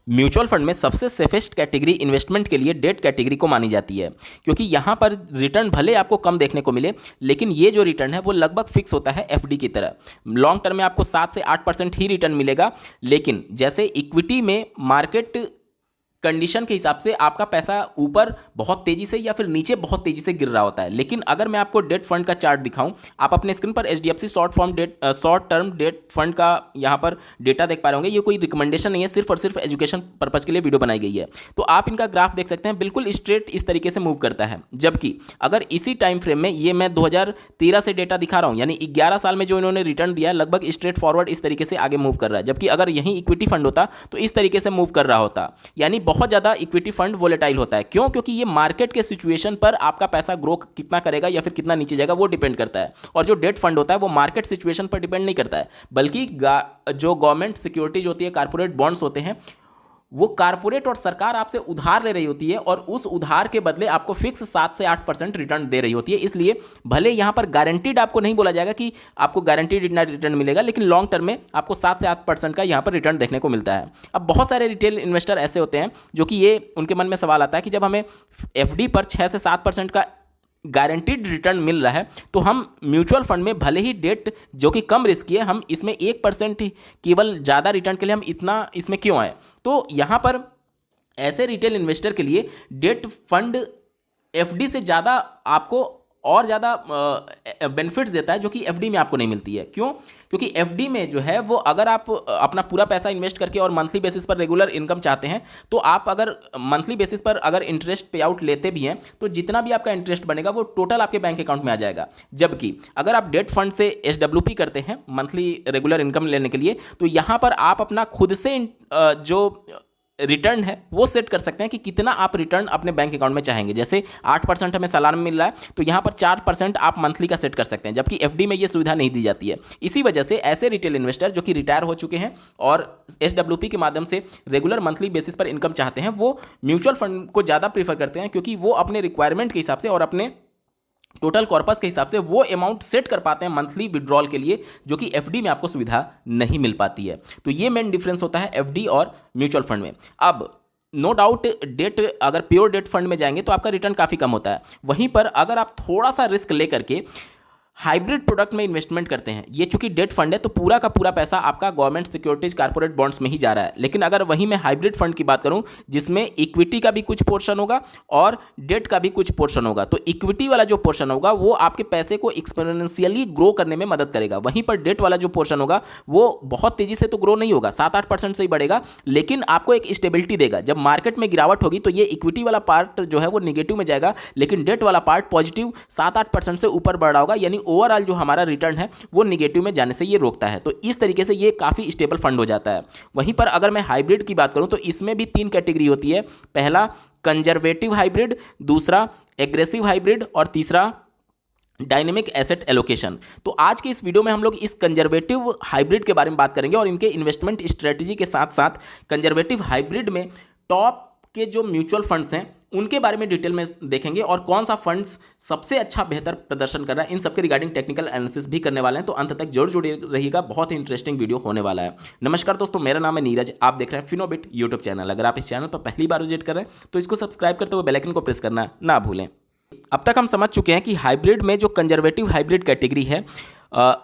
Mutual fund में सबसे safest category investment के लिए डेट कैटेगरी को मानी जाती है, क्योंकि यहाँ पर रिटर्न भले आपको कम देखने को मिले, लेकिन ये जो रिटर्न है वो लगभग फिक्स होता है एफडी की तरह। लॉन्ग टर्म में आपको 7 से 8% ही रिटर्न मिलेगा, लेकिन जैसे इक्विटी में मार्केट कंडीशन के हिसाब से आपका पैसा ऊपर बहुत तेजी से या फिर नीचे बहुत तेजी से गिर रहा होता है। लेकिन अगर मैं आपको डेट फंड का चार्ट दिखाऊं, आप अपने स्क्रीन पर HDFC short term debt fund का यहाँ पर डेटा देख पा रहे होंगे। ये कोई रिकमेंडेशन नहीं है, सिर्फ और सिर्फ एजुकेशन पर्पज के लिए वीडियो बनाई गई है। तो आप इनका ग्राफ देख सकते हैं, बिल्कुल स्ट्रेट इस तरीके से मूव करता है। जबकि अगर इसी टाइम फ्रेम में, ये मैं 2013 से डेटा दिखा रहा हूँ, यानी 11 साल में जो इन्होंने रिटर्न दिया है लगभग स्ट्रेट फॉरवर्ड इस तरीके से आगे मूव कर रहा है। जबकि अगर यही इक्विटी फंड होता तो इस तरीके से मूव कर रहा होता, यानी बहुत ज़्यादा इक्विटी फंड वोलेटाइल होता है। क्यों? क्योंकि ये मार्केट के सिचुएशन पर आपका पैसा ग्रो कितना करेगा या फिर कितना नीचे जाएगा वो डिपेंड करता है। और जो डेट फंड होता है वो मार्केट सिचुएशन पर डिपेंड नहीं करता है, बल्कि जो गवर्नमेंट सिक्योरिटीज होती है, कारपोरेट बॉन्ड्स होते हैं, वो कारपोरेट और सरकार आपसे उधार ले रही होती है और उस उधार के बदले आपको फिक्स 7 से 8% रिटर्न दे रही होती है। इसलिए भले यहां पर गारंटीड आपको नहीं बोला जाएगा कि आपको गारंटीड इतना रिटर्न मिलेगा, लेकिन लॉन्ग टर्म में आपको 7 से 8% का यहां पर रिटर्न देखने को मिलता है। अब बहुत सारे रिटेल इन्वेस्टर ऐसे होते हैं जो कि ये उनके मन में सवाल आता है कि जब हमें एफडी पर 6 से 7% का गारंटीड रिटर्न मिल रहा है, तो हम म्यूचुअल फंड में भले ही डेट जो कि कम रिस्की है, हम इसमें 1% केवल ज़्यादा रिटर्न के लिए हम इतना इसमें क्यों आए? तो यहाँ पर ऐसे रिटेल इन्वेस्टर के लिए डेट फंड एफडी से ज़्यादा आपको और ज़्यादा बेनिफिट्स देता है, जो कि एफडी में आपको नहीं मिलती है। क्यों? क्योंकि एफडी में जो है वो अगर आप अपना पूरा पैसा इन्वेस्ट करके और मंथली बेसिस पर रेगुलर इनकम चाहते हैं, तो आप अगर मंथली बेसिस पर अगर इंटरेस्ट पे आउट लेते भी हैं, तो जितना भी आपका इंटरेस्ट बनेगा वो टोटल आपके बैंक अकाउंट में आ जाएगा। जबकि अगर आप डेट फंड से एसडब्ल्यूपी करते हैं मंथली रेगुलर इनकम लेने के लिए, तो यहाँ पर आप अपना खुद से जो रिटर्न है वो सेट कर सकते हैं कि कितना आप रिटर्न अपने बैंक अकाउंट में चाहेंगे। जैसे 8% हमें सालाना में मिल रहा है, तो यहाँ पर 4% आप मंथली का सेट कर सकते हैं, जबकि एफडी में ये सुविधा नहीं दी जाती है। इसी वजह से ऐसे रिटेल इन्वेस्टर जो कि रिटायर हो चुके हैं और एसडब्ल्यूपी के माध्यम से रेगुलर मंथली बेसिस पर इनकम चाहते हैं, वो म्यूचुअल फंड को ज़्यादा प्रीफर करते हैं, क्योंकि वो अपने रिक्वायरमेंट के हिसाब से और अपने टोटल कॉर्पस के हिसाब से वो अमाउंट सेट कर पाते हैं मंथली विड्रॉल के लिए, जो कि एफडी में आपको सुविधा नहीं मिल पाती है। तो ये मेन डिफरेंस होता है एफडी और म्यूचुअल फंड में। अब नो डाउट डेट, अगर प्योर डेट फंड में जाएंगे तो आपका रिटर्न काफ़ी कम होता है। वहीं पर अगर आप थोड़ा सा रिस्क लेकर के हाइब्रिड प्रोडक्ट में इन्वेस्टमेंट करते हैं, ये चूंकि डेट फंड है तो पूरा का पूरा पैसा आपका गवर्नमेंट सिक्योरिटीज कारपोरेट बॉन्ड्स में ही जा रहा है। लेकिन अगर वहीं मैं हाइब्रिड फंड की बात करूं, जिसमें इक्विटी का भी कुछ पोर्शन होगा और डेट का भी कुछ पोर्शन होगा, तो इक्विटी वाला जो पोर्शन होगा वो आपके पैसे को एक्सपोनेंशियली ग्रो करने में मदद करेगा। वहीं पर डेट वाला जो पोर्शन होगा वो बहुत तेजी से तो ग्रो नहीं होगा, 7-8% से ही बढ़ेगा, लेकिन आपको एक स्टेबिलिटी देगा। जब मार्केट में गिरावट होगी तो ये इक्विटी वाला पार्ट जो है वो निगेटिव में जाएगा, लेकिन डेट वाला पार्ट पॉजिटिव 7-8% से ऊपर बढ़ रहा होगा, यानी ओवरऑल जो हमारा रिटर्न है वो निगेटिव में जाने से ये रोकता है। तो इस तरीके से ये काफ़ी स्टेबल फंड हो जाता है। वहीं पर अगर मैं हाइब्रिड की बात करूं तो इसमें भी 3 कैटेगरी होती है। पहला कंजर्वेटिव हाइब्रिड, दूसरा एग्रेसिव हाइब्रिड और तीसरा डायनेमिक एसेट एलोकेशन। तो आज के इस वीडियो में हम लोग इस कंजर्वेटिव हाइब्रिड के बारे में बात करेंगे और इनके इन्वेस्टमेंट स्ट्रेटजी के साथ साथ कंजर्वेटिव हाइब्रिड में टॉप के जो म्यूचुअल फंड्स हैं उनके बारे में डिटेल में देखेंगे और कौन सा फंड्स सबसे अच्छा बेहतर प्रदर्शन कर रहा है, इन सबके रिगार्डिंग टेक्निकल एनालिसिस भी करने वाले हैं। तो अंत तक जरूर जुड़े रहिएगा, बहुत ही इंटरेस्टिंग वीडियो होने वाला है। नमस्कार दोस्तों, मेरा नाम है नीरज, आप देख रहे हैं फिनोबिट यूट्यूब चैनल। अगर आप इस चैनल पर पहली बार विजिट कर रहे हैं तो इसको सब्सक्राइब करते हुए बेल आइकन को प्रेस करना ना भूलें। अब तक हम समझ चुके हैं कि हाइब्रिड में जो कंजर्वेटिव हाइब्रिड कैटेगरी है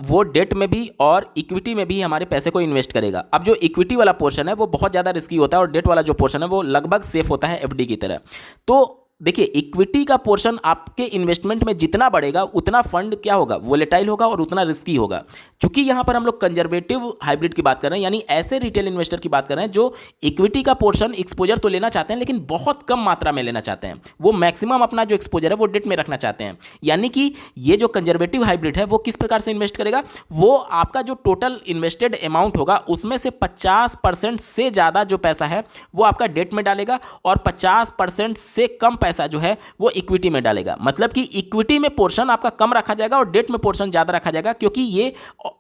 वो डेट में भी और इक्विटी में भी हमारे पैसे को इन्वेस्ट करेगा। अब जो इक्विटी वाला पोर्शन है वो बहुत ज़्यादा रिस्की होता है और डेट वाला जो पोर्शन है वो लगभग सेफ होता है एफडी की तरह। तो देखिए, इक्विटी का पोर्शन आपके इन्वेस्टमेंट में जितना बढ़ेगा उतना फंड क्या होगा, वोलेटाइल होगा और उतना रिस्की होगा। चूंकि यहाँ पर हम लोग कंजर्वेटिव हाइब्रिड की बात कर रहे हैं, यानी ऐसे रिटेल इन्वेस्टर की बात कर रहे हैं जो इक्विटी का पोर्शन एक्सपोजर तो लेना चाहते हैं लेकिन बहुत कम मात्रा में लेना चाहते हैं। वो मैक्सिमम अपना जो एक्सपोजर है वो डेट में रखना चाहते हैं। यानी कि ये जो कंजर्वेटिव हाइब्रिड है वो किस प्रकार से इन्वेस्ट करेगा, वो आपका जो टोटल इन्वेस्टेड अमाउंट होगा उसमें से 50% से ज़्यादा जो पैसा है वो आपका डेट में डालेगा और 50% से कम पैसा जो है वो इक्विटी में डालेगा। मतलब कि इक्विटी में पोर्शन आपका कम रखा जाएगा और डेट में पोर्शन ज्यादा रखा जाएगा, क्योंकि ये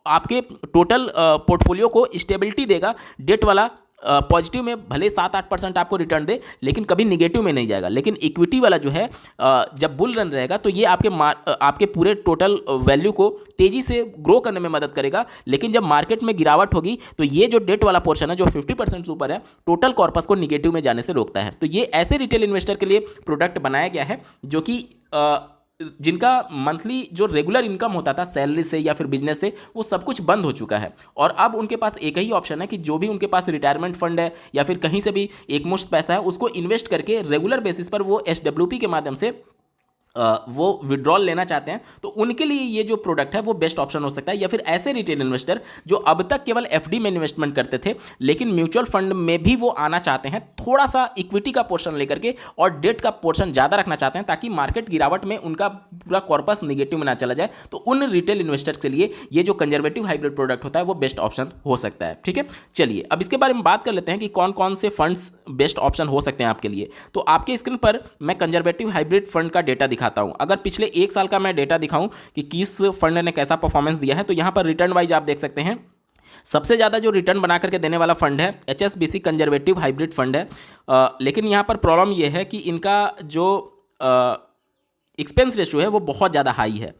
आपके टोटल पोर्टफोलियो को स्टेबिलिटी देगा। डेट वाला पॉजिटिव में भले 7-8% आपको रिटर्न दे, लेकिन कभी निगेटिव में नहीं जाएगा। लेकिन इक्विटी वाला जो है जब बुल रन रहेगा तो ये आपके पूरे टोटल वैल्यू को तेजी से ग्रो करने में मदद करेगा। लेकिन जब मार्केट में गिरावट होगी तो ये जो डेट वाला पोर्शन है जो 50% से ऊपर है, टोटल कॉर्पस को निगेटिव में जाने से रोकता है। तो ये ऐसे रिटेल इन्वेस्टर के लिए प्रोडक्ट बनाया गया है जो कि जिनका मंथली जो रेगुलर इनकम होता था सैलरी से या फिर बिजनेस से, वो सब कुछ बंद हो चुका है। और अब उनके पास एक ही ऑप्शन है कि जो भी उनके पास रिटायरमेंट फंड है या फिर कहीं से भी एकमुश्त पैसा है, उसको इन्वेस्ट करके रेगुलर बेसिस पर वो SWP के माध्यम से वो विड्रॉल लेना चाहते हैं, तो उनके लिए ये जो प्रोडक्ट है वो बेस्ट ऑप्शन हो सकता है। या फिर ऐसे रिटेल इन्वेस्टर जो अब तक केवल FD में इन्वेस्टमेंट करते थे, लेकिन म्यूचुअल फंड में भी वो आना चाहते हैं, थोड़ा सा इक्विटी का पोर्शन लेकर के और डेट का पोर्शन ज़्यादा रखना चाहते हैं, ताकि मार्केट गिरावट में उनका पूरा कॉर्पस निगेटिव में ना चला जाए। तो उन रिटेल इन्वेस्टर्स के लिए ये जो कंजर्वेटिव हाइब्रिड प्रोडक्ट होता है वो बेस्ट ऑप्शन हो सकता है। ठीक है, चलिए अब इसके बारे में बात कर लेते हैं कि कौन कौन से फंड्स बेस्ट ऑप्शन हो सकते हैं आपके लिए। तो आपके स्क्रीन पर मैं कंजर्वेटिव हाइब्रिड फंड का डेटा दिखाता हूं। अगर पिछले 1 साल का मैं डेटा दिखाऊं कि किस फंड ने कैसा परफॉर्मेंस दिया है, तो यहां पर रिटर्न वाइज आप देख सकते हैं सबसे ज़्यादा जो रिटर्न बना करके देने वाला फंड है HSBC कंजर्वेटिव हाइब्रिड फंड है। लेकिन यहाँ पर प्रॉब्लम ये है कि इनका जो एक्सपेंस रेशियो है वो बहुत ज़्यादा हाई है,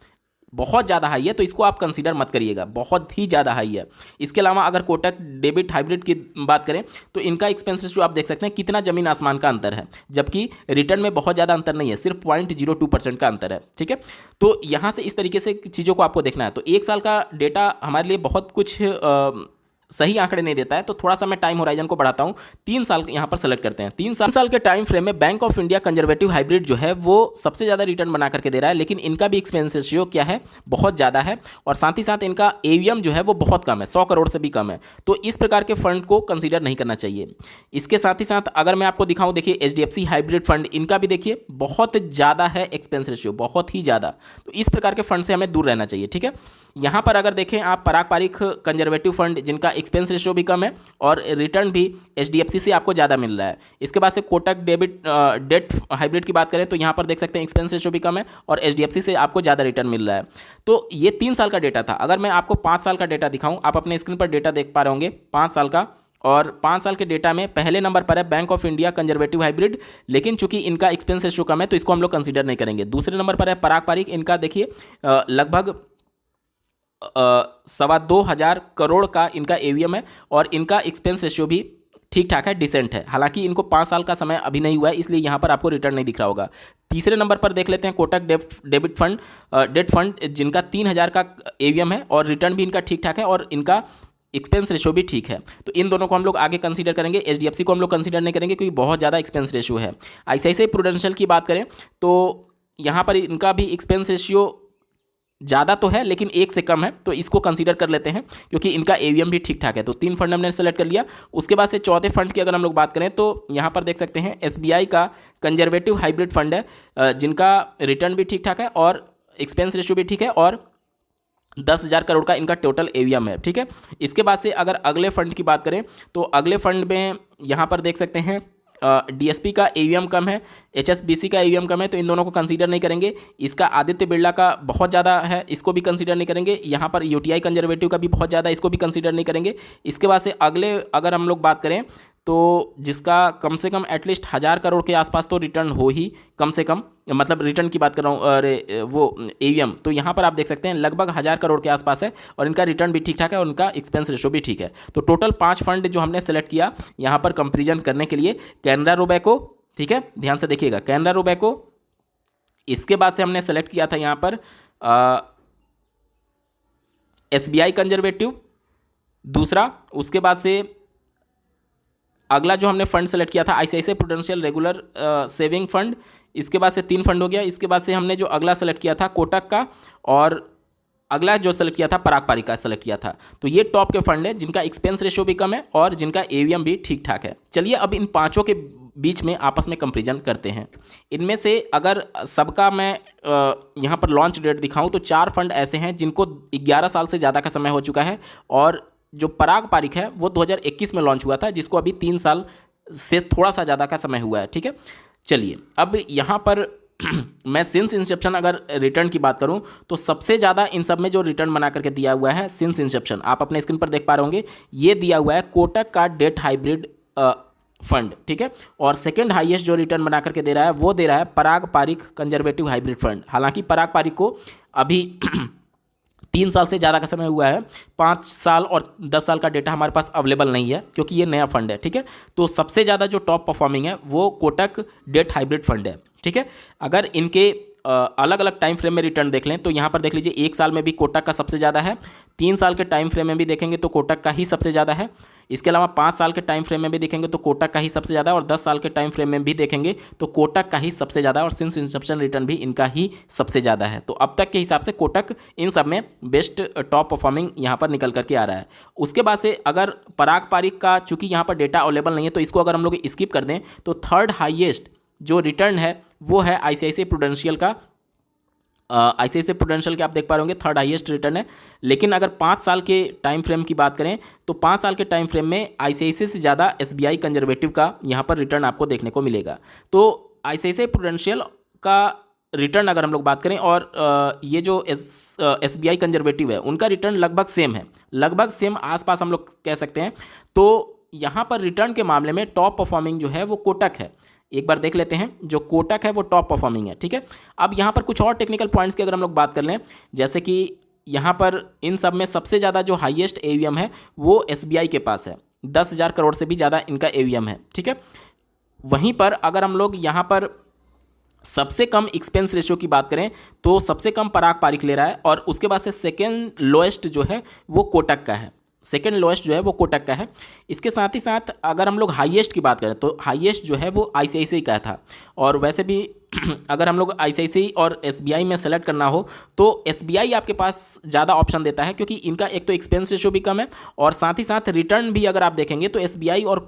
बहुत ज़्यादा हाई है। तो इसको आप कंसीडर मत करिएगा, बहुत ही ज़्यादा हाई है। इसके अलावा अगर कोटक डेबिट हाइब्रिड की बात करें तो इनका एक्सपेंस रेशियो आप देख सकते हैं कितना ज़मीन आसमान का अंतर है, जबकि रिटर्न में बहुत ज़्यादा अंतर नहीं है, सिर्फ 0.02% का अंतर है। ठीक है, तो यहाँ से इस तरीके से चीज़ों को आपको देखना है। तो 1 साल का डेटा हमारे लिए बहुत कुछ सही आंकड़े नहीं देता है, तो थोड़ा सा मैं टाइम होराइजन को बढ़ाता हूं। 3 साल यहाँ पर सेलेक्ट करते हैं। 3 साल के टाइम फ्रेम में bank of India conservative hybrid जो है वो सबसे ज़्यादा रिटर्न बना करके दे रहा है, लेकिन इनका भी एक्सपेंस रेशियो क्या है, बहुत ज़्यादा है। और साथ ही साथ इनका AUM जो है वो बहुत कम है, 100 करोड़ से भी कम है। तो इस प्रकार के फंड को कंसिडर नहीं करना चाहिए। इसके साथ ही साथ अगर मैं आपको दिखाऊँ, देखिए HDFC हाइब्रिड फंड, इनका भी देखिए बहुत ज़्यादा है एक्सपेंस रेशियो, बहुत ही ज़्यादा। तो इस प्रकार के फंड से हमें दूर रहना चाहिए। ठीक है, यहाँ पर अगर देखें आप पराग पारिख कंजर्वेटिव फंड, जिनका एक्सपेंस रेशियो भी कम है और रिटर्न भी HDFC से आपको ज़्यादा मिल रहा है। इसके बाद से कोटक डेट हाइब्रिड की बात करें तो यहाँ पर देख सकते हैं एक्सपेंस रेशियो भी कम है और HDFC से आपको ज़्यादा रिटर्न मिल रहा है। तो ये 3 साल का डेटा था। अगर मैं आपको 5 साल का डेटा दिखाऊं, आप अपने स्क्रीन पर डेटा देख पा रहे होंगे 5 साल का, और 5 साल के डेटा में पहले नंबर पर है bank of India conservative hybrid, लेकिन चूंकि इनका एक्सपेंस रेशियो कम है तो इसको हम लोग कंसीडर नहीं करेंगे। दूसरे नंबर पर है पराग पारिख, इनका देखिए लगभग 2,25,000 करोड़ का इनका AUM है और इनका एक्सपेंस रेशियो भी ठीक ठाक है, डिसेंट है। हालांकि इनको 5 साल का समय अभी नहीं हुआ है, इसलिए यहाँ पर आपको रिटर्न नहीं दिख रहा होगा। तीसरे नंबर पर देख लेते हैं Kotak debit fund, debt fund, जिनका 3,000 का AUM है और रिटर्न भी इनका ठीक ठाक है और इनका एक्सपेंस रेशियो भी ठीक है। तो इन दोनों को हम लोग आगे कंसीडर करेंगे। HDFC को हम लोग कंसीडर नहीं करेंगे क्योंकि बहुत ज़्यादा एक्सपेंस रेशियो है। ICICI प्रूडेंशियल की बात करें तो यहाँ पर इनका भी एक्सपेंस रेशियो ज़्यादा तो है लेकिन 1 से कम है, तो इसको कंसीडर कर लेते हैं क्योंकि इनका AUM भी ठीक ठाक है। तो 3 फंड हमने सेलेक्ट कर लिया। उसके बाद से चौथे फंड की अगर हम लोग बात करें तो यहाँ पर देख सकते हैं SBI का कंजर्वेटिव हाइब्रिड फंड है, जिनका रिटर्न भी ठीक ठाक है और एक्सपेंस रेशियो भी ठीक है और 10,000 करोड़ का इनका टोटल AUM है। ठीक है, इसके बाद से अगर अगले फंड की बात करें तो अगले फंड में यहाँ पर देख सकते हैं DSP का AUM कम है, HSBC का AUM कम है, तो इन दोनों को कंसीडर नहीं करेंगे। इसका आदित्य बिरला का बहुत ज़्यादा है, इसको भी कंसीडर नहीं करेंगे। यहाँ पर UTI कंजर्वेटिव का भी बहुत ज़्यादा, इसको भी कंसीडर नहीं करेंगे। इसके बाद से अगले अगर हम लोग बात करें तो जिसका कम से कम एटलीस्ट 1,000 करोड़ के आसपास तो रिटर्न हो ही, कम से कम, मतलब रिटर्न की बात कर रहा हूँ, अरे वो AUM, तो यहाँ पर आप देख सकते हैं लगभग 1,000 करोड़ के आसपास है और इनका रिटर्न भी ठीक ठाक है और उनका एक्सपेंस रेशियो भी ठीक है। तो टोटल 5 फंड जो हमने सेलेक्ट किया यहाँ पर कंपेरिजन करने के लिए, कैनरा रोबेको, ठीक है, ध्यान से देखिएगा, कैनरा रोबेको। इसके बाद से हमने सेलेक्ट किया था यहाँ पर SBI कंजर्वेटिव दूसरा। उसके बाद से अगला जो हमने फंड सेलेक्ट किया था ICICI prudential regular saving fund. इसके बाद से 3 फंड हो गया। इसके बाद से हमने जो अगला सेलेक्ट किया था कोटक का और अगला जो सेलेक्ट किया था पराग पारिक का सेलेक्ट किया था। तो ये टॉप के फंड है जिनका एक्सपेंस रेशियो भी कम है और जिनका AUM भी ठीक ठाक है। चलिए अब इन पांचों के बीच में आपस में कंपेरिजन करते हैं। इनमें से अगर सबका मैं यहाँ पर लॉन्च डेट दिखाऊँ तो 4 फंड ऐसे हैं जिनको 11 साल से ज़्यादा का समय हो चुका है और जो पराग पारिक है वो 2021 में लॉन्च हुआ था, जिसको अभी 3 साल से थोड़ा सा ज़्यादा का समय हुआ है। ठीक है, चलिए अब यहाँ पर मैं सिंस इंसेप्शन अगर रिटर्न की बात करूं तो सबसे ज़्यादा इन सब में जो रिटर्न बना करके दिया हुआ है सिंस इंसेप्शन, आप अपने स्क्रीन पर देख पा रहे होंगे, ये दिया हुआ है कोटक का डेट हाइब्रिड फंड, ठीक है। और सेकंड हाईएस्ट जो रिटर्न बना करके दे रहा है वो दे रहा है पराग पारिख कंजर्वेटिव हाइब्रिड फंड। हालांकि पराग पारिख को अभी 3 साल से ज़्यादा का समय हुआ है, 5 साल और 10 साल का डेटा हमारे पास अवेलेबल नहीं है क्योंकि ये नया फंड है, ठीक है। तो सबसे ज़्यादा जो टॉप परफॉर्मिंग है वो कोटक डेट हाइब्रिड फंड है, ठीक है। अगर इनके अलग अलग टाइम फ्रेम में रिटर्न देख लें तो यहाँ पर देख लीजिए 1 साल में भी कोटक का सबसे ज़्यादा है, 3 साल के टाइम फ्रेम में भी देखेंगे तो कोटक का ही सबसे ज़्यादा है। इसके अलावा 5 साल के टाइम फ्रेम में भी देखेंगे तो कोटक का ही सबसे ज़्यादा, और 10 साल के टाइम फ्रेम में भी देखेंगे तो कोटक का ही सबसे ज़्यादा, और सिंस इंसेप्शन रिटर्न भी इनका ही सबसे ज़्यादा है। तो अब तक के हिसाब से कोटक इन सब में बेस्ट टॉप परफॉर्मिंग यहाँ पर निकल करके आ रहा है। उसके बाद से अगर पराग पारिख का चूंकि यहाँ पर डेटा अवेलेबल नहीं है तो इसको अगर हम लोग स्किप कर दें तो थर्ड हाईएस्ट जो रिटर्न है वो है आईसीआईसीआई प्रूडेंशियल का। आईसीआईसीआई प्रूडेंशियल के आप देख पा रहे होंगे थर्ड हाईएस्ट रिटर्न है। लेकिन अगर 5 साल के टाइम फ्रेम की बात करें तो 5 साल के टाइम फ्रेम में आईसीआईसीआई से ज़्यादा एसबीआई कंजर्वेटिव का यहाँ पर रिटर्न आपको देखने को मिलेगा। तो आईसीआईसीआई प्रूडेंशियल का रिटर्न अगर हम लोग बात करें और ये जो एसबीआई कंजर्वेटिव है उनका रिटर्न लगभग सेम है, लगभग सेम आसपास हम लोग कह सकते हैं। तो यहाँ पर रिटर्न के मामले में टॉप परफॉर्मिंग जो है वो कोटक है। एक बार देख लेते हैं, जो कोटक है वो टॉप परफॉर्मिंग है, ठीक है। अब यहाँ पर कुछ और टेक्निकल पॉइंट्स की अगर हम लोग बात कर लें, जैसे कि यहाँ पर इन सब में सबसे ज़्यादा जो हाईएस्ट एवीएम है वो एसबीआई के पास है, 10,000 करोड़ से भी ज़्यादा इनका एवीएम है, ठीक है। वहीं पर अगर हम लोग यहाँ पर सबसे कम एक्सपेंस रेशियो की बात करें तो सबसे कम पराग पारिख ले रहा है, और उसके बाद से सेकेंड लोएस्ट जो है वो कोटक का है, सेकेंड लोएस्ट जो है वो कोटक का है। इसके साथ ही साथ अगर हम लोग हाईएस्ट की बात करें तो हाईएस्ट जो है वो आईसीआईसीआई का था। और वैसे भी अगर हम लोग आईसीआईसीआई और एसबीआई में सेलेक्ट करना हो तो एसबीआई आपके पास ज़्यादा ऑप्शन देता है, क्योंकि इनका एक तो एक्सपेंस रेशियो भी कम है और साथ ही साथ रिटर्न भी अगर आप देखेंगे तो एसबीआई और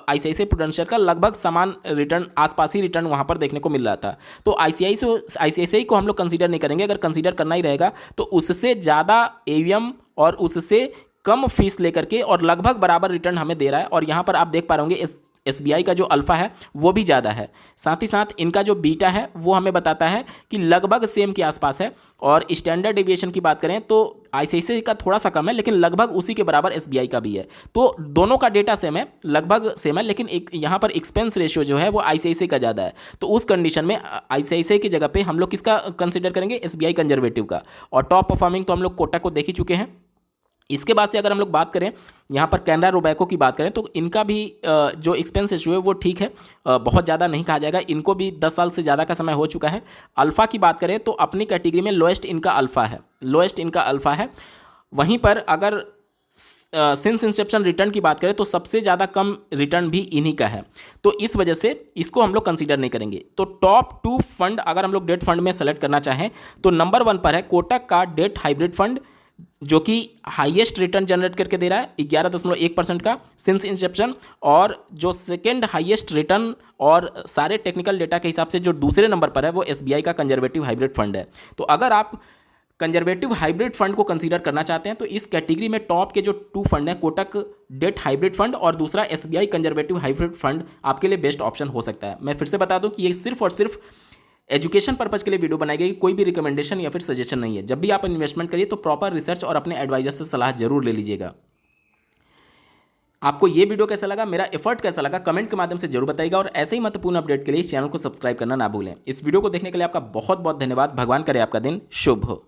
आईसीआईसीआई प्रूडेंशियल का लगभग समान रिटर्न, आसपास ही रिटर्न वहाँ पर देखने को मिल रहा था। तो आईसीआईसीआई को हम लोग कंसीडर नहीं करेंगे, अगर कंसीडर करना ही रहेगा तो उससे ज़्यादा एवीएम और उससे कम फीस लेकर के और लगभग बराबर रिटर्न हमें दे रहा है। और यहाँ पर आप देख पा रहे होंगे एसबीआई का जो अल्फा है वो भी ज़्यादा है, साथ ही साथ इनका जो बीटा है वो हमें बताता है कि लगभग सेम के आसपास है। और स्टैंडर्ड डेविएशन की बात करें तो आईसीआईसीआई का थोड़ा सा कम है, लेकिन लगभग उसी के बराबर एसबीआई का भी है। तो दोनों का डेटा सेम है, लगभग सेम है, लेकिन एक यहाँ पर एक्सपेंस रेशियो जो है वो आईसीआईसीआई का ज़्यादा है। तो उस कंडीशन में आईसीआईसीआई की जगह पे हम लोग किसका कंसिडर करेंगे, एसबीआई कंजर्वेटिव का। और टॉप परफॉर्मिंग तो हम लोग कोटक को देख ही चुके हैं। इसके बाद से अगर हम लोग बात करें यहाँ पर कैनरा रोबैको की बात करें तो इनका भी जो एक्सपेंस रेशियो है वो ठीक है, बहुत ज़्यादा नहीं कहा जाएगा, इनको भी 10 साल से ज़्यादा का समय हो चुका है। अल्फ़ा की बात करें तो अपनी कैटेगरी में लोएस्ट इनका अल्फ़ा है, लोएस्ट इनका अल्फ़ा है। वहीं पर अगर सिंस इंसेप्शन रिटर्न की बात करें तो सबसे ज़्यादा कम रिटर्न भी इन्हीं का है, तो इस वजह से इसको हम लोग कंसीडर नहीं करेंगे। तो टॉप 2 फंड अगर हम लोग डेट फंड में सेलेक्ट करना चाहें तो नंबर 1 पर है कोटक का डेट हाइब्रिड फंड, जो कि हाईएस्ट रिटर्न जनरेट करके दे रहा है 11.1% का सिंस इंसेप्शन। और जो सेकेंड हाईएस्ट रिटर्न और सारे टेक्निकल डेटा के हिसाब से जो दूसरे नंबर पर है वो एसबीआई का कंजर्वेटिव हाइब्रिड फंड है। तो अगर आप कंजर्वेटिव हाइब्रिड फंड को कंसीडर करना चाहते हैं तो इस कैटेगरी में टॉप के जो 2 फंड हैं, कोटक डेट हाइब्रिड फंड और दूसरा एसबीआई कंजर्वेटिव हाइब्रिड फंड, आपके लिए बेस्ट ऑप्शन हो सकता है। मैं फिर से बता दूं कि ये सिर्फ और सिर्फ एजुकेशन पर्पज़ के लिए वीडियो बनाई गई, कोई भी रिकमेंडेशन या फिर सजेशन नहीं है। जब भी आप इन्वेस्टमेंट करिए तो प्रॉपर रिसर्च और अपने एडवाइजर से सलाह जरूर ले लीजिएगा। आपको ये वीडियो कैसा लगा, मेरा एफर्ट कैसा लगा, कमेंट के माध्यम से जरूर बताइएगा। और ऐसे ही महत्वपूर्ण अपडेट के लिए इस चैनल को सब्सक्राइब करना ना भूलें। इस वीडियो को देखने के लिए आपका बहुत बहुत धन्यवाद। भगवान करे आपका दिन शुभ हो।